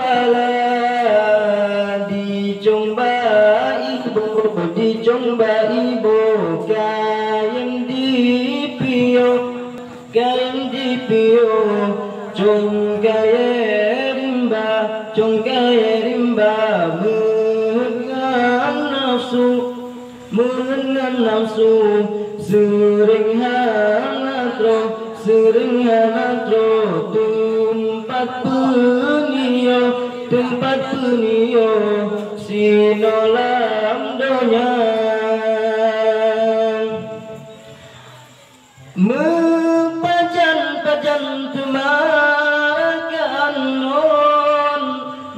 pala dicoba ibu kayang dipio chung kaya rimba mengan nafsu sering hanatro tempat penio sinolam donya mepajan temakan non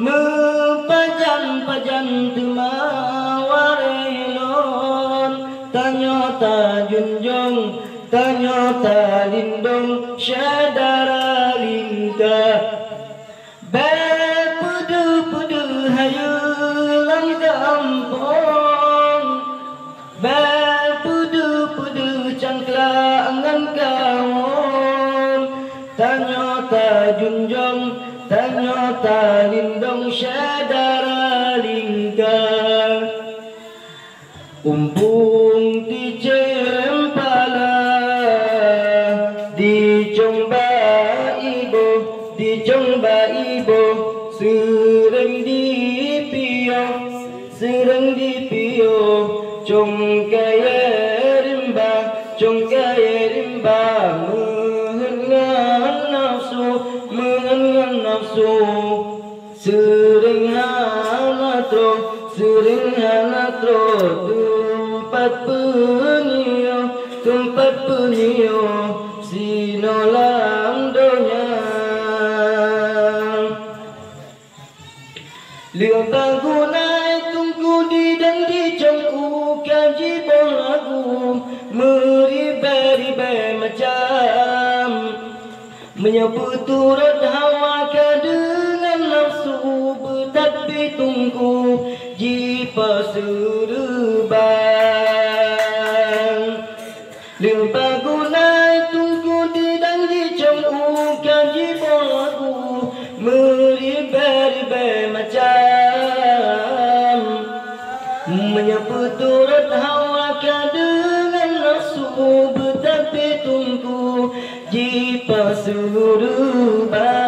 mepajan temawarelon tanyota junjung tanyota lindung syadara lingka pudu hayulang kampung pudu cangklangan kawon tanyota junjung tanyota lindung syadara lingka umpung di cempala dicomba ibu sering dipio chung kaya rimba mengan nafsu sering hanatro tempat penio sinolam donya liang tagunai tunggu di dan di jangku kaji lagu meribe macam menyebut turut hawa dengan nafsu tapi tunggu jipa suruban liang tagunai tunggu di dan di jangku kaji lagu meribe macam menyebut turut hawa dengan nafsu tapi tunggu jipa suruban.